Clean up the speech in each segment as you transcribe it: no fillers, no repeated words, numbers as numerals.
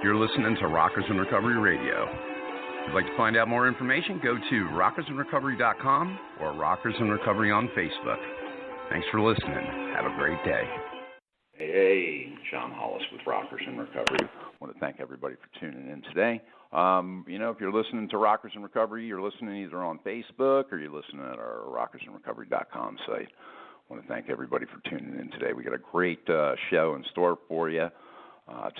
You're listening to Rockers in Recovery Radio. If you'd like to find out more information, go to rockersinrecovery.com or Rockers in Recovery on Facebook. Thanks for listening. Have a great day. Hey, John Hollis with Rockers in Recovery. I want to thank everybody for tuning in today. If you're listening to Rockers in Recovery, you're listening either on Facebook or you're listening at our rockersinrecovery.com site. I want to thank everybody for tuning in today. We got a great show in store for you.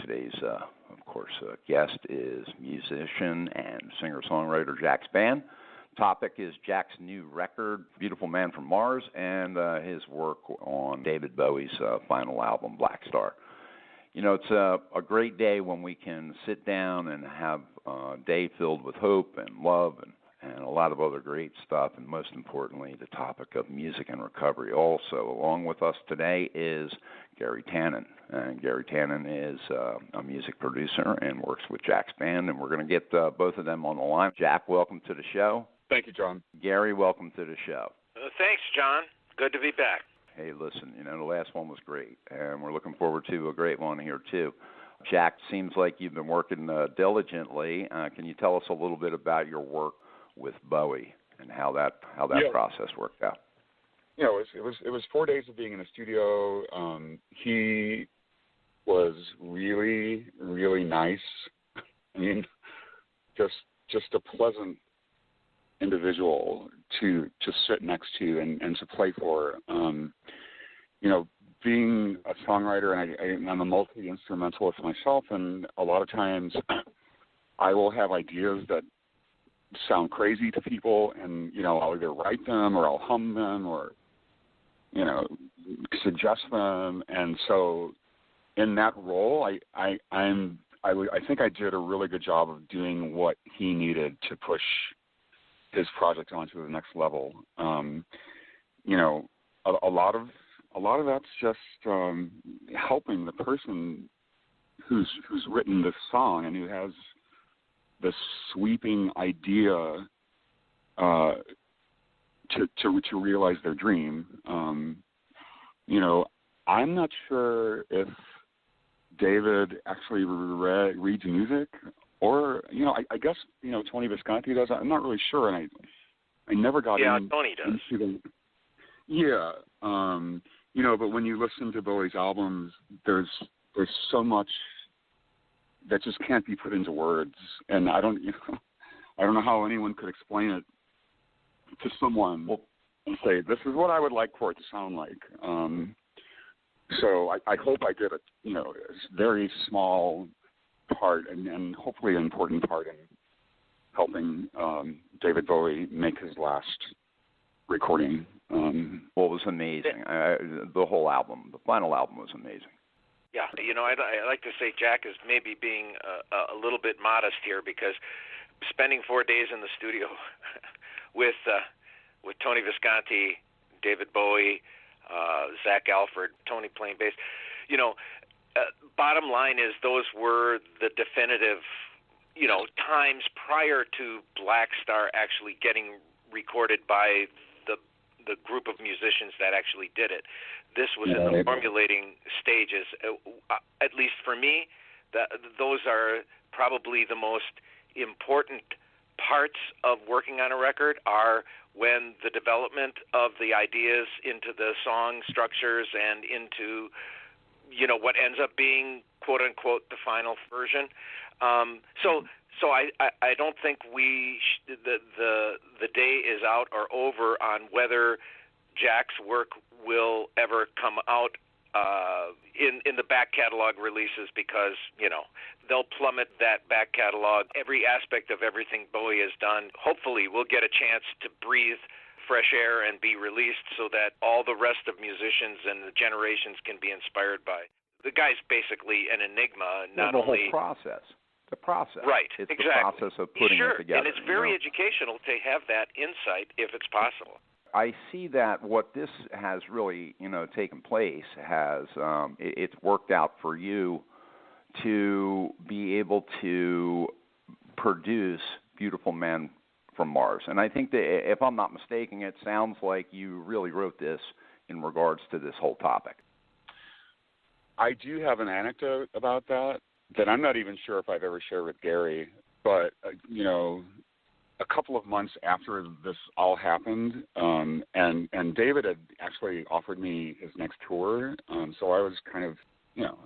Today's, of course, guest is musician and singer-songwriter Jack Spann. Topic is Jack's new record, Beautiful Man from Mars, and his work on David Bowie's final album, Blackstar. It's a great day when we can sit down and have a day filled with hope and love and a lot of other great stuff, and most importantly, the topic of music and recovery. Also, along with us today is Gary Tannen. And Gary Tannen is a music producer and works with Jack Spann, and we're going to get both of them on the line. Jack, welcome to the show. Thank you, John. Gary, welcome to the show. Thanks, John. Good to be back. Hey, listen, the last one was great, and we're looking forward to a great one here, too. Jack, seems like you've been working diligently. Can you tell us a little bit about your work with Bowie and how that process worked out? It was 4 days of being in the studio. He was really, really nice. I mean, just a pleasant individual to sit next to and to play for. Being a songwriter, and I'm a multi-instrumentalist myself, and a lot of times I will have ideas that sound crazy to people, and I'll either write them or I'll hum them or suggest them. And so in that role, I think I did a really good job of doing what he needed to push his project onto the next level. A lot of that's just helping the person who's written this song and who has this sweeping idea to realize their dream. I'm not sure if David actually reads music, or I guess Tony Visconti does. I'm not really sure, and I never got Tony does. into the but when you listen to Bowie's albums, there's so much that just can't be put into words, and I don't know how anyone could explain it to someone and say, this is what I would like for it to sound like. So I hope I did a very small part and hopefully an important part in helping David Bowie make his last recording. Well, it was amazing. The whole album, the final album was amazing. Yeah, I like to say Jack is maybe being a little bit modest here, because spending 4 days in the studio with Tony Visconti, David Bowie, Zach Alford, Tony playing bass, bottom line is those were the definitive, times prior to Blackstar actually getting recorded by the group of musicians that actually did it. This was in the formulating stages. At least for me, those are probably the most important parts of working on a record, are when the development of the ideas into the song structures and into what ends up being quote unquote the final version. So I don't think the day is out or over on whether Jack's work will ever come out in the back catalog releases, because they'll plummet that back catalog. Every aspect of everything Bowie has done, hopefully we'll get a chance to breathe fresh air and be released, so that all the rest of musicians and the generations can be inspired by. The guy's basically an enigma. Not the only whole process. The process. Right, it's exactly. The process of putting it together. And it's very educational to have that insight if it's possible. I see that what this has really, taken place has, it's worked out for you to be able to produce Beautiful Man from Mars. And I think that, if I'm not mistaken, it sounds like you really wrote this in regards to this whole topic. I do have an anecdote about that. that I'm not even sure if I've ever shared with Gary. But, you know, a couple of months after this all happened, and David had actually offered me his next tour, so I was kind of, you know,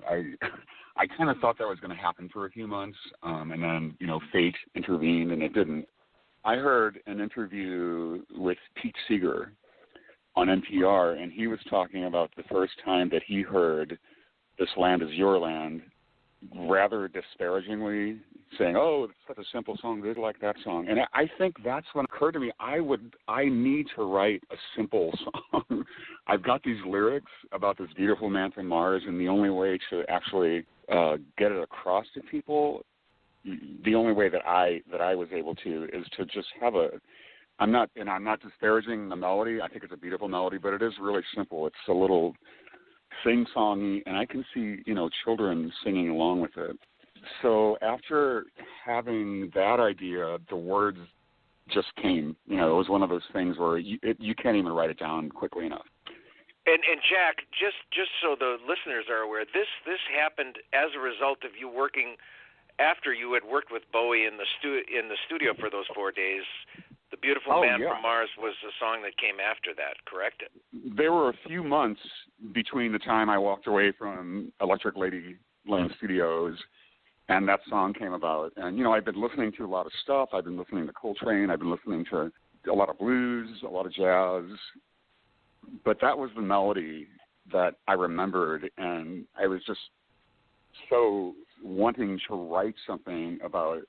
I kind of thought that was going to happen for a few months, and then, you know, fate intervened, and it didn't. I heard an interview with Pete Seeger on NPR, and he was talking about the first time that he heard "This Land Is Your Land," rather disparagingly, saying, "Oh, it's such a simple song. They like that song." And I think that's when it occurred to me, I need to write a simple song. I've got these lyrics about this beautiful man from Mars, and the only way to actually get it across to people, the only way that I was able to, is to just have I'm not disparaging the melody. I think it's a beautiful melody, but it is really simple. It's a little sing-songy, and I can see, you know, children singing along with it. So after having that idea, the words just came. You know, it was one of those things where you can't even write it down quickly enough. And Jack, just so the listeners are aware, this happened as a result of you working after you had worked with Bowie in the studio for those 4 days. The Beautiful Man from Mars was the song that came after that, correct? There were a few months between the time I walked away from Electric Ladyland Studios and that song came about. And, you know, I've been listening to a lot of stuff. I've been listening to Coltrane. I've been listening to a lot of blues, a lot of jazz. But that was the melody that I remembered, and I was just so wanting to write something about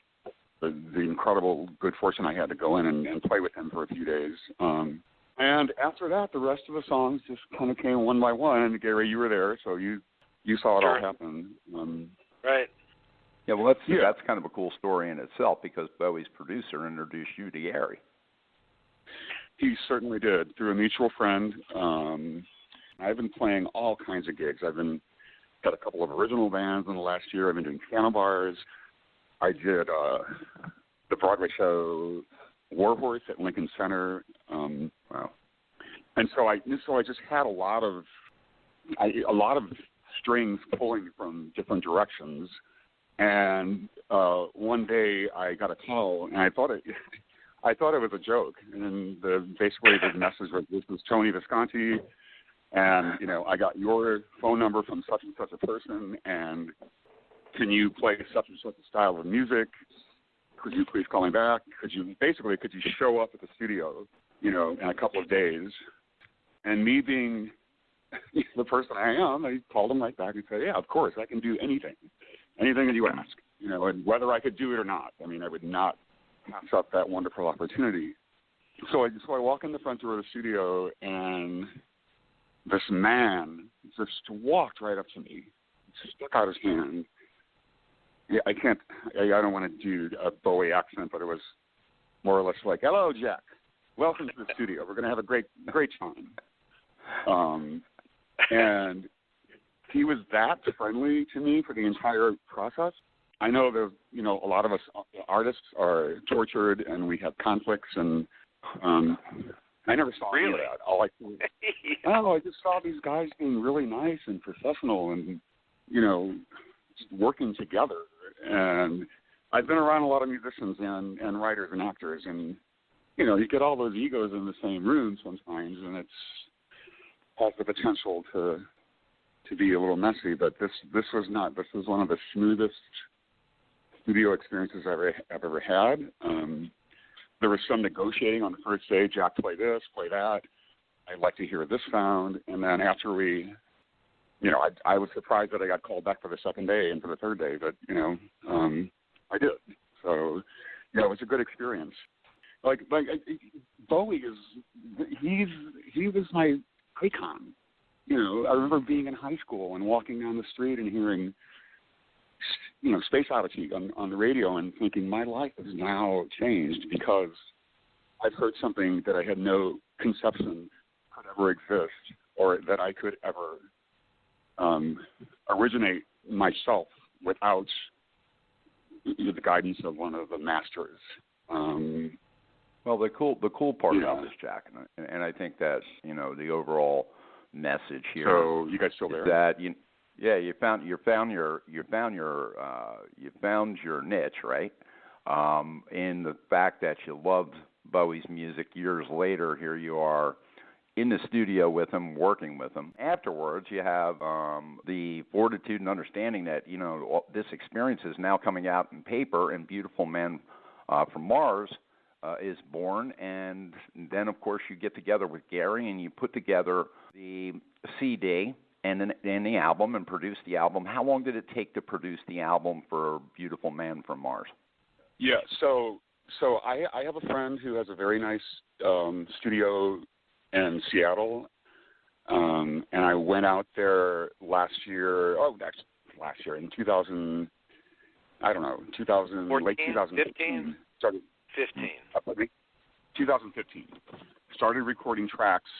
the incredible good fortune I had to go in and play with him for a few days. And after that, the rest of the songs just kind of came one by one. And Gary, you were there, so you saw it all happen. Right. Yeah, well, that's kind of a cool story in itself, because Bowie's producer introduced you to Gary. He certainly did, through a mutual friend. I've been playing all kinds of gigs. Got a couple of original bands in the last year. I've been doing piano bars. I did the Broadway show Warhorse at Lincoln Center. Wow! And so I just had a lot of strings pulling from different directions. And one day I got a call, and I thought it was a joke. And basically the message was, "This is Tony Visconti, and you know, I got your phone number from such and such a person, and can you play such and such a style of music? Could you please call me back? Could you show up at the studio, you know, in a couple of days?" And me being the person I am, I called him right back and said, "Yeah, of course, I can do anything that you ask, you know, and whether I could do it or not. I mean, I would not pass up that wonderful opportunity." So I walk in the front door of the studio, and this man just walked right up to me, stuck out his hand. Yeah, I don't want to do a Bowie accent, but it was more or less like, "Hello, Jack. Welcome to the studio. We're going to have a great time." And he was that friendly to me for the entire process. I know that, you know, a lot of us artists are tortured and we have conflicts, and I never saw any of that. I just saw these guys being really nice and professional and, you know, just working together. And I've been around a lot of musicians and writers and actors, and, you know, you get all those egos in the same room sometimes, and has the potential to be a little messy. But this was not. This was one of the smoothest studio experiences I've ever had. There was some negotiating on the first day. Jack, play this, play that. I'd like to hear this sound. And then after we, you know, I was surprised that I got called back for the second day and for the third day, but, you know, I did. So, yeah, it was a good experience. Like Bowie he was my icon. You know, I remember being in high school and walking down the street and hearing, you know, Space Oddity on the radio and thinking my life has now changed because I've heard something that I had no conception could ever exist, or that I could ever originate myself without the guidance of one of the masters. Well, the cool part about this, Jack, and I think that, you know, the overall message here. So you guys still there? That Yeah, you found your niche, right? In the fact that you loved Bowie's music. Years later, here you are in the studio with him, working with him. Afterwards, you have the fortitude and understanding that, you know, this experience is now coming out in paper, and Beautiful Man from Mars is born. And then, of course, you get together with Gary and you put together the CD and the album and produce the album. How long did it take to produce the album for Beautiful Man from Mars? Yeah, so I have a friend who has a very nice studio in Seattle, and I went out there last year in 2000, I don't know, 2000, 14, late 2015. 2015. Started recording tracks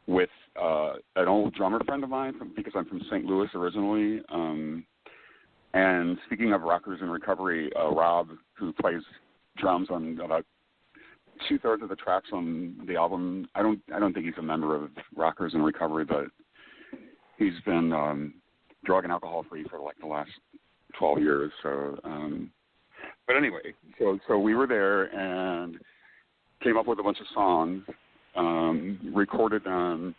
with an old drummer friend of mine, because I'm from St. Louis originally. And speaking of Rockers in Recovery, Rob, who plays drums on about 2/3 of the tracks on the album, I don't think he's a member of Rockers in Recovery, but he's been drug and alcohol free for like the last 12 years. So, but anyway, so we were there and came up with a bunch of songs, recorded them,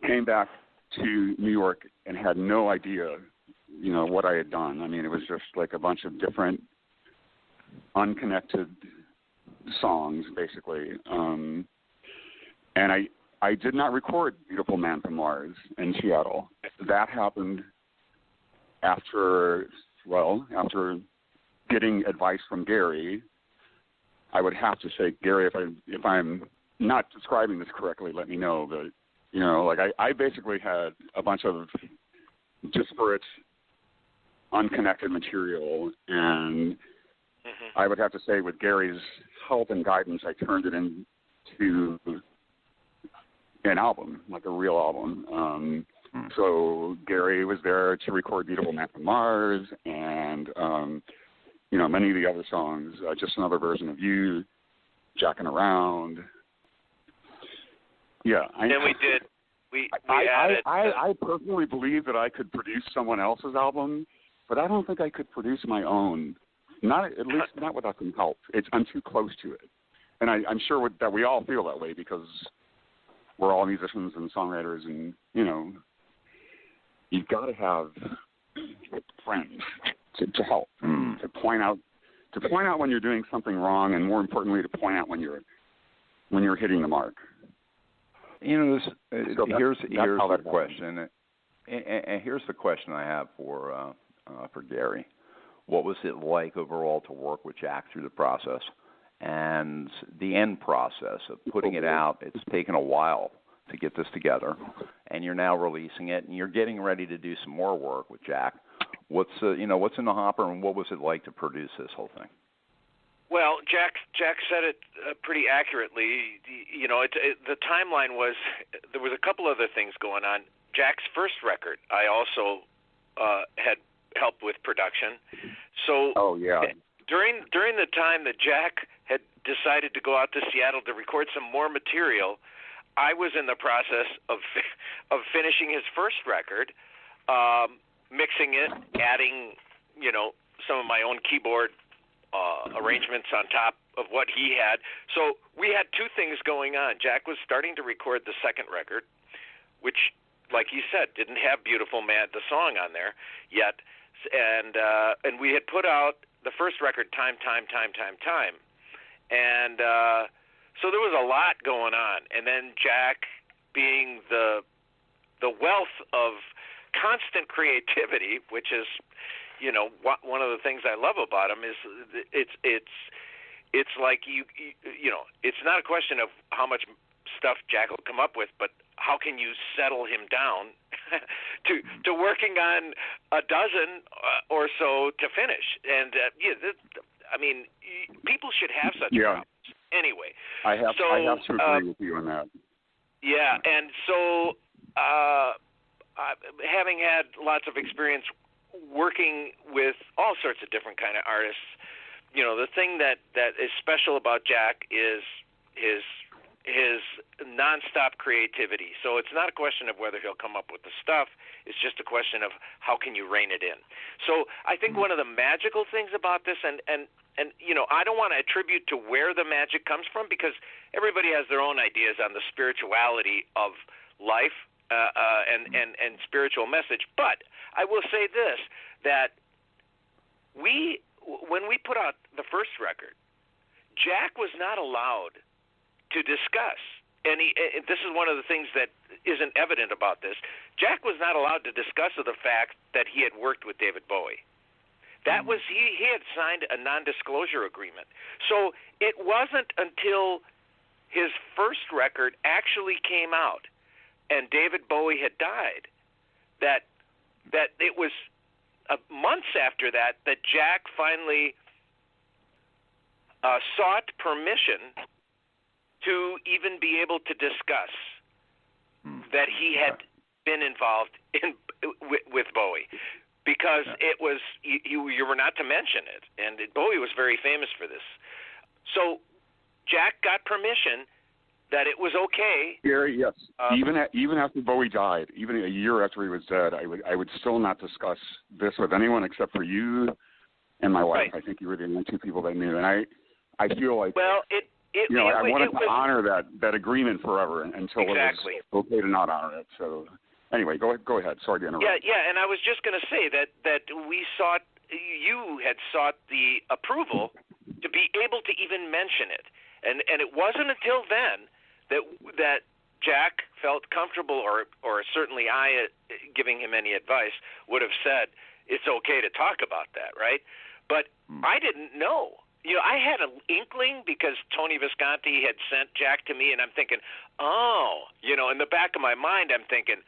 came back to New York and had no idea, you know, what I had done. I mean, it was just like a bunch of different unconnected songs, basically. And I did not record Beautiful Man from Mars in Seattle. That happened after getting advice from Gary. I would have to say, Gary, if I'm not describing this correctly, let me know. But, you know, like I basically had a bunch of disparate, unconnected material, and I would have to say, with Gary's help and guidance, I turned it into an album, like a real album. So Gary was there to record Beautiful Man from Mars, and you know, many of the other songs, Just Another Version of You, Jackin' Around. Yeah. Then we did. We added. I personally believe that I could produce someone else's album, but I don't think I could produce my own. Not at least not without some help. I'm too close to it, and I'm sure that we all feel that way because we're all musicians and songwriters, and you know, you've got to have friends to help, to point out when you're doing something wrong, and more importantly, to point out when you're hitting the mark. You know, here's the question, and here's the question I have for Gary. What was it like overall to work with Jack through the process and the end process of putting it out? It's taken a while to get this together, and you're now releasing it, and you're getting ready to do some more work with Jack. What's in the hopper, and what was it like to produce this whole thing? Well, Jack said it pretty accurately. You know, the timeline was, there was a couple other things going on. Jack's first record, I also had helped with production. So during the time that Jack had decided to go out to Seattle to record some more material, I was in the process of finishing his first record, mixing it, adding, you know, some of my own keyboard arrangements on top of what he had. So we had two things going on. Jack was starting to record the second record, which, like you said, didn't have Beautiful Man, the song, on there yet. And we had put out the first record, Time. And so there was a lot going on. And then Jack, being the wealth of constant creativity, which is, you know, one of the things I love about him is it's like you know, it's not a question of how much stuff Jack will come up with, but how can you settle him down to working on a dozen or so to finish? And I mean, people should have such problems. Anyway, I have to agree with you on that. Yeah, and so having had lots of experience working with all sorts of different kind of artists, you know, the thing that is special about Jack is his his nonstop creativity. So it's not a question of whether he'll come up with the stuff. It's just a question of how can you rein it in. So I think one of the magical things about this, and you know, I don't want to attribute to where the magic comes from, because everybody has their own ideas on the spirituality of life and spiritual message. But I will say this, that when we put out the first record, Jack was not allowed to discuss any. This is one of the things that isn't evident about this. Jack was not allowed to discuss the fact that he had worked with David Bowie. That was he had signed a non-disclosure agreement. So it wasn't until his first record actually came out and David Bowie had died that it was months after that Jack finally sought permission to even be able to discuss that he had been involved with Bowie, because it was you were not to mention it, and Bowie was very famous for this. So Jack got permission that it was okay. Gary, yes. Even after Bowie died, even a year after he was dead, I would still not discuss this with anyone except for you and my wife. Right. I think you were the only two people that knew, and I feel like I wanted to honor that agreement forever until exactly. It was okay to not honor it. So anyway, go ahead. Sorry to interrupt. Yeah, and I was just going to say that you had sought the approval to be able to even mention it, and it wasn't until then that Jack felt comfortable, or certainly I, giving him any advice, would have said it's okay to talk about that, right? But I didn't know. You know, I had an inkling because Tony Visconti had sent Jack to me, and I'm thinking, in the back of my mind, I'm thinking,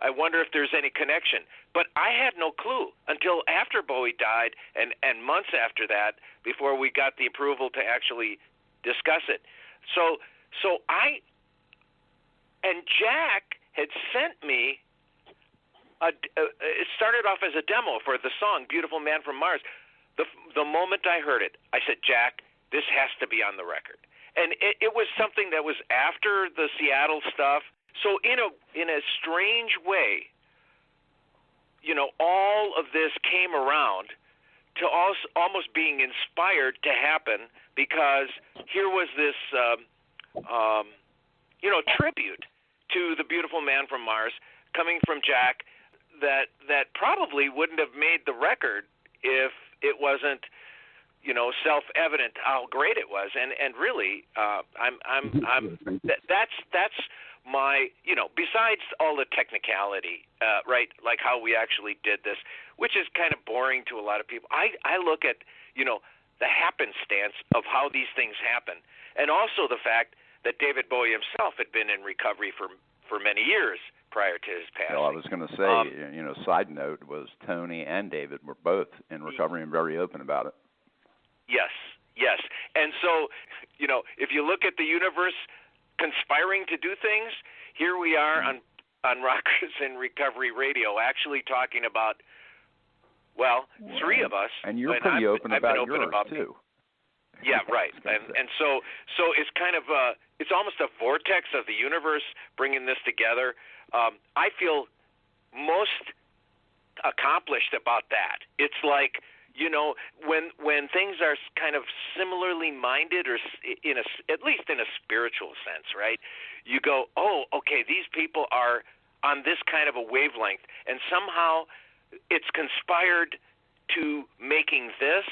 I wonder if there's any connection. But I had no clue until after Bowie died and months after that, before we got the approval to actually discuss it. So Jack had sent me it started off as a demo for the song Beautiful Man from Mars. The moment I heard it, I said, Jack, this has to be on the record. And it was something that was after the Seattle stuff. So in a strange way, you know, all of this came around to almost being inspired to happen, because here was this tribute to the Beautiful Man from Mars coming from Jack that probably wouldn't have made the record if it wasn't, you know, self-evident how great it was. And really, that's my, you know, besides all the technicality, right, like how we actually did this, which is kind of boring to a lot of people. I look at, you know, the happenstance of how these things happen, and also the fact that David Bowie himself had been in recovery for many years prior to his passing. Well, I was going to say, side note was Tony and David were both in recovery and very open about it. Yes. And so, you know, if you look at the universe conspiring to do things, here we are on Rockers in Recovery Radio actually talking about, three of us. And you're pretty open about yours, too. Yeah, right. And so it's kind of it's almost a vortex of the universe bringing this together. I feel most accomplished about that. It's like, you know, when things are kind of similarly minded, or at least in a spiritual sense, right? You go, oh, okay, these people are on this kind of a wavelength, and somehow it's conspired to making this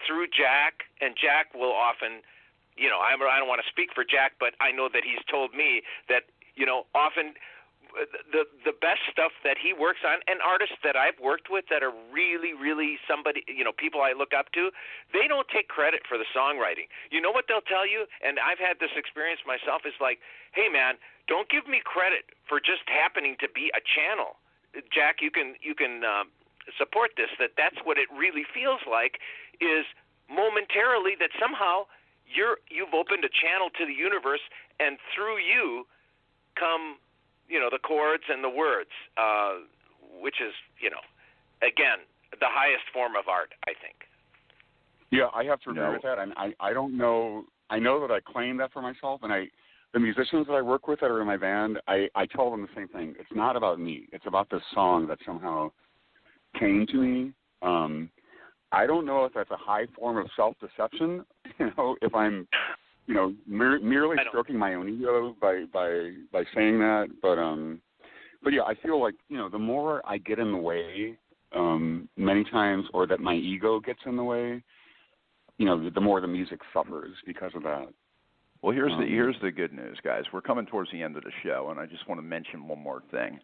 through Jack, and Jack will often, you know, I don't want to speak for Jack, but I know that he's told me that, you know, often the best stuff that he works on, and artists that I've worked with that are really, really somebody, you know, people I look up to, they don't take credit for the songwriting. You know what they'll tell you, and I've had this experience myself, is like, hey man, don't give me credit for just happening to be a channel. Jack, you can support this, that's what it really feels like, is momentarily that somehow you've opened a channel to the universe, and through you come, you know, the chords and the words, which is, you know, again, the highest form of art, I think. Yeah, I have to agree with that. I don't know I know that I claim that for myself, and the musicians that I work with that are in my band, I tell them the same thing. It's not about me. It's about this song that somehow came to me. I don't know if that's a high form of self-deception, if I'm, merely stroking my own ego by saying that. But yeah, I feel like, the more I get in the way, many times, or that my ego gets in the way, the more the music suffers because of that. Well, here's the good news, guys. We're coming towards the end of the show, and I just want to mention one more thing.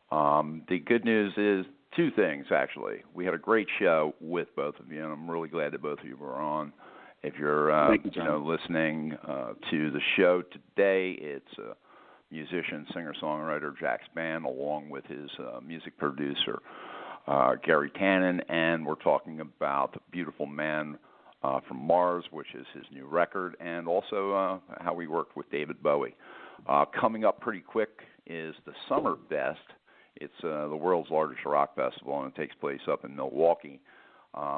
The good news is two things, actually. We had a great show with both of you, and I'm really glad that both of you were on. If you're listening to the show today, it's musician, singer-songwriter Jack Spann, along with his music producer, Gary Tannen, and we're talking about The Beautiful Man from Mars, which is his new record, and also how we worked with David Bowie. Coming up pretty quick is the Summer Fest. It's the world's largest rock festival, and it takes place up in Milwaukee.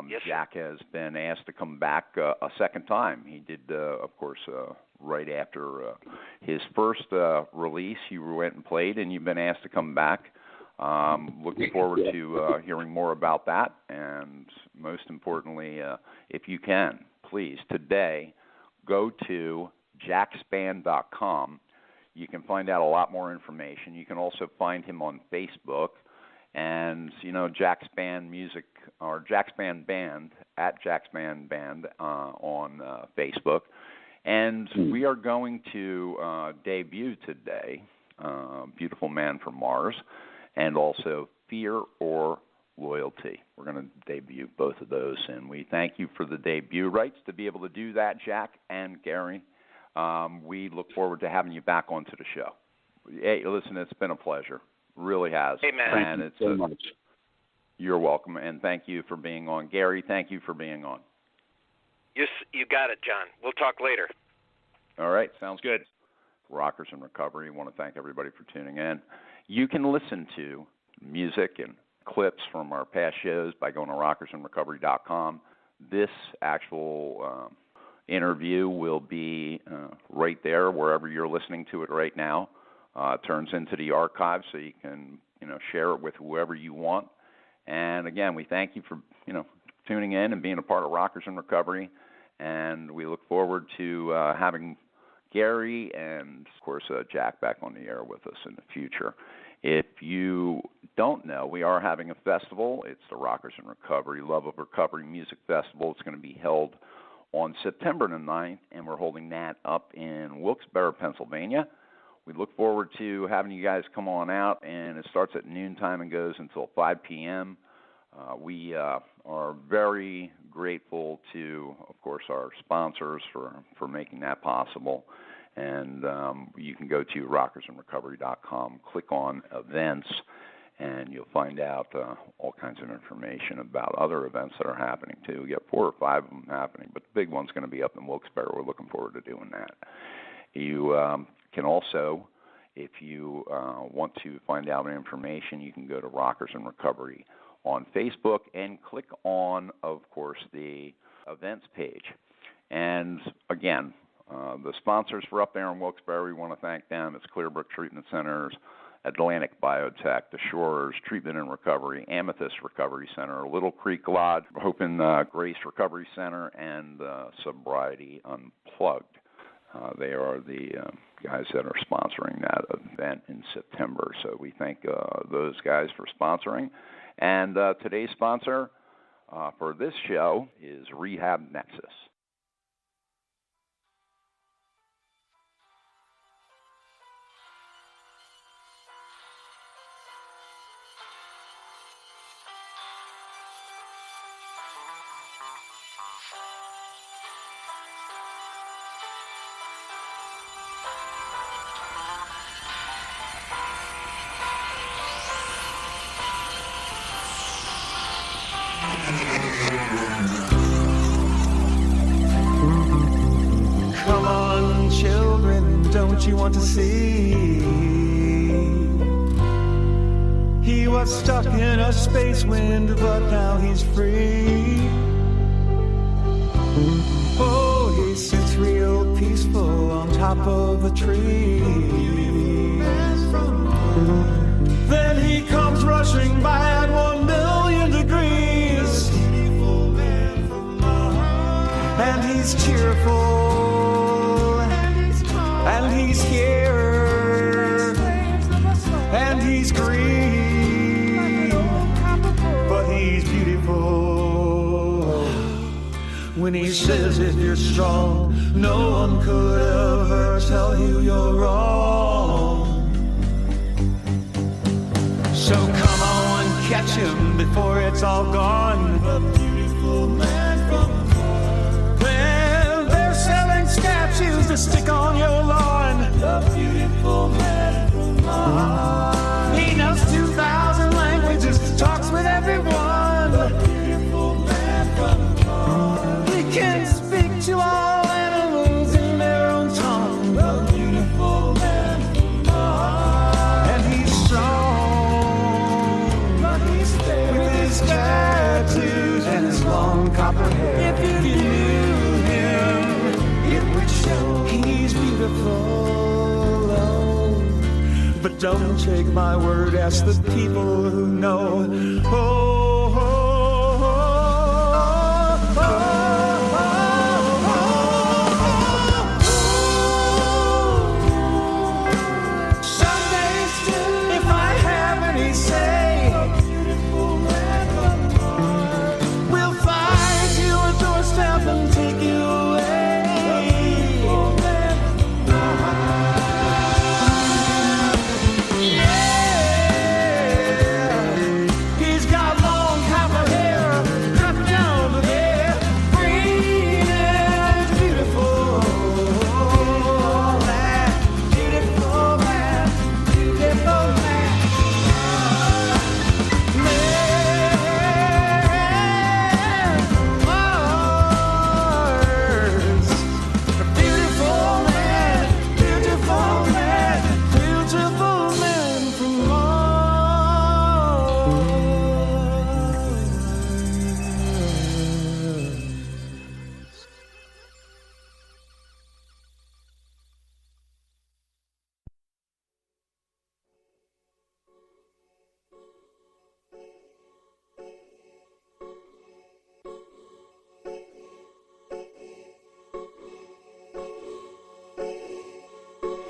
Yes. Jack has been asked to come back a second time. He did, of course, right after his first release. You went and played, and you've been asked to come back. Looking forward to hearing more about that. And most importantly, if you can, please, today, go to jackspann.com. You can find out a lot more information. You can also find him on Facebook. And, Jack Spann Music, or Jack Spann Band, at Jack Spann Band on Facebook. And we are going to debut today, Beautiful Man from Mars, and also Fear or Loyalty. We're going to debut both of those, and we thank you for the debut rights to be able to do that, Jack and Gary. We look forward to having you back onto the show. Hey, listen, it's been a pleasure. Really has. Amen. Thank you so much. You're welcome, and thank you for being on. Gary, thank you for being on. You got it, John. We'll talk later. All right, sounds good. Rockers in Recovery, I want to thank everybody for tuning in. You can listen to music and clips from our past shows by going to rockersinrecovery.com. This actual interview will be right there wherever you're listening to it right now. It turns into the archive, so you can share it with whoever you want. And again, we thank you for tuning in and being a part of Rockers in Recovery. And we look forward to having Gary and, of course, Jack back on the air with us in the future. If you don't know, we are having a festival. It's the Rockers in Recovery Love of Recovery Music Festival. It's going to be held on September the 9th, and we're holding that up in Wilkes-Barre, Pennsylvania. We look forward to having you guys come on out, and it starts at noontime and goes until 5 p.m. We are very grateful to, of course, our sponsors for making that possible. And you can go to rockersinrecovery.com, click on events, and you'll find out all kinds of information about other events that are happening, too. We got 4 or 5 of them happening, but the big one's going to be up in Wilkes-Barre. We're looking forward to doing that. You can also, if you want to find out information, you can go to Rockers in Recovery on Facebook and click on, of course, the events page. And again, the sponsors for up there in Wilkes-Barre, we want to thank them. It's Clearbrook Treatment Centers, Atlantic Biotech, The Shores, Treatment and Recovery, Amethyst Recovery Center, Little Creek Lodge, Hope and Grace Recovery Center, and Sobriety Unplugged. They are the guys that are sponsoring that event in September. So we thank those guys for sponsoring. And today's sponsor for this show is Rehab Nexus. Come on, children, don't you want to see? He was stuck in a space wind, but now he's free. Oh, He sits real peaceful on top of a tree. Then he comes rushing by at 1,000,000 degrees. And he's cheerful, and he's here, and he's green, but he's beautiful. When he says if you're strong, no one could ever tell you you're wrong. So come on, catch him before it's all gone. A beautiful man from afar. Well, they're selling statues to stick on your lawn. A beautiful man from afar. He knows 2,000 languages, talks with everyone. A beautiful man from afar. He can speak to all animals in their own tongue. A beautiful man from afar. And he's strong, but he's there with his tattoos and his long copper hair. If you knew him, it would show he's beautiful. Oh, but don't take my word, ask the people who know.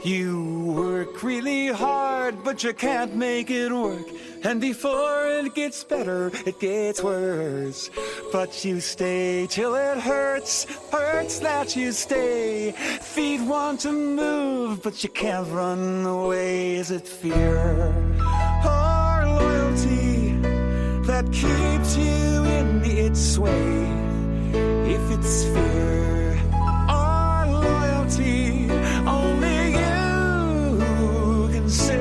You work really hard, but you can't make it work. And before it gets better, it gets worse. But you stay till it hurts, hurts that you stay. Feet want to move, but you can't run away. Is it fear or loyalty that keeps you in its sway? If it's fear or loyalty, only you can say.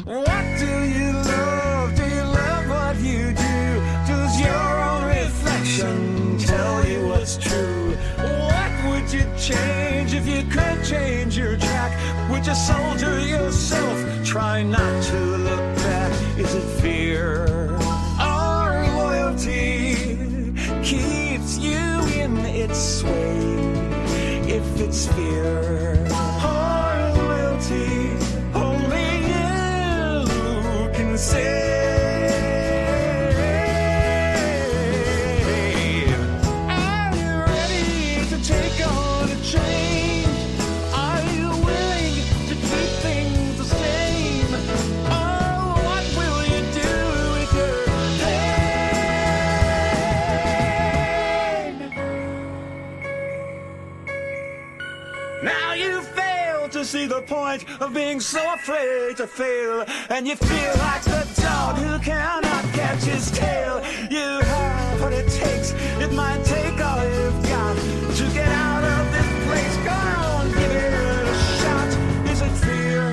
What do you love? Do you love what you do? Does your own reflection tell you what's true? What would you change if you could change your track? Would you soldier yourself? Try not to look back. Is it fear or loyalty keeps you in its sway? If it's fear or loyalty, only you can say. Are you ready to take on a change? Are you willing to keep things the same? Oh, what will you do with your pain? Now you fail to see the point of being so afraid to fail, and you feel like the dog who cannot catch his tail. You have what it takes, it might take all you've got to get out of this place. Go on, give it a shot. Is it fear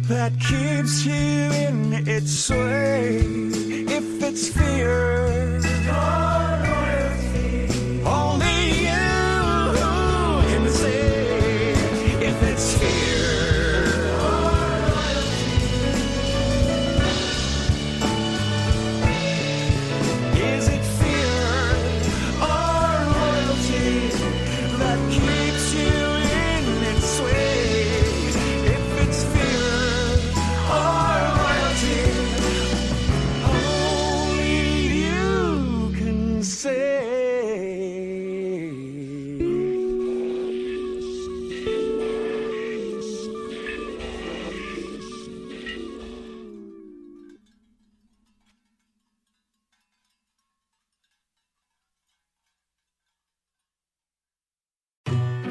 that keeps you in its sway? If it's fear or loyalty, only you can say. If it's fear or loyalty,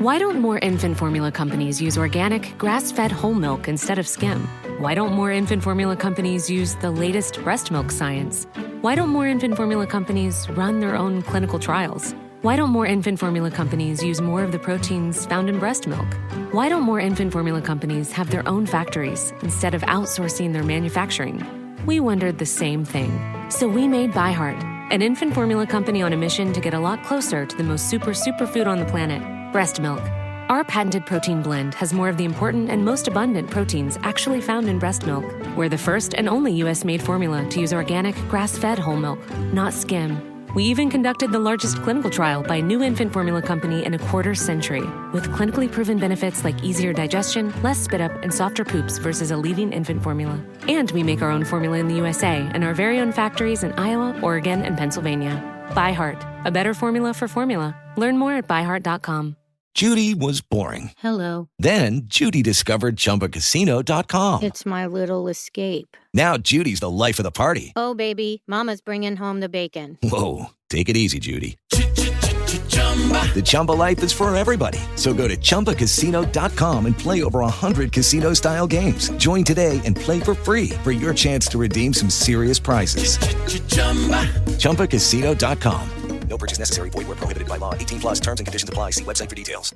Why don't more infant formula companies use organic, grass-fed whole milk instead of skim? Why don't more infant formula companies use the latest breast milk science? Why don't more infant formula companies run their own clinical trials? Why don't more infant formula companies use more of the proteins found in breast milk? Why don't more infant formula companies have their own factories instead of outsourcing their manufacturing? We wondered the same thing. So we made ByHeart, an infant formula company on a mission to get a lot closer to the most superfood on the planet, breast milk. Our patented protein blend has more of the important and most abundant proteins actually found in breast milk. We're the first and only U.S.-made formula to use organic, grass-fed whole milk, not skim. We even conducted the largest clinical trial by a new infant formula company in a quarter century, with clinically proven benefits like easier digestion, less spit up, and softer poops versus a leading infant formula. And we make our own formula in the USA and our very own factories in Iowa, Oregon, and Pennsylvania. ByHeart, a better formula for formula. Learn more at byheart.com. Judy was boring. Hello. Then Judy discovered ChumbaCasino.com. It's my little escape. Now Judy's the life of the party. Oh, baby, mama's bringing home the bacon. Whoa, take it easy, Judy. The Chumba life is for everybody. So go to ChumbaCasino.com and play over 100 casino-style games. Join today and play for free for your chance to redeem some serious prizes. ChumbaCasino.com. No purchase necessary. Void where prohibited by law. 18+ terms and conditions apply. See website for details.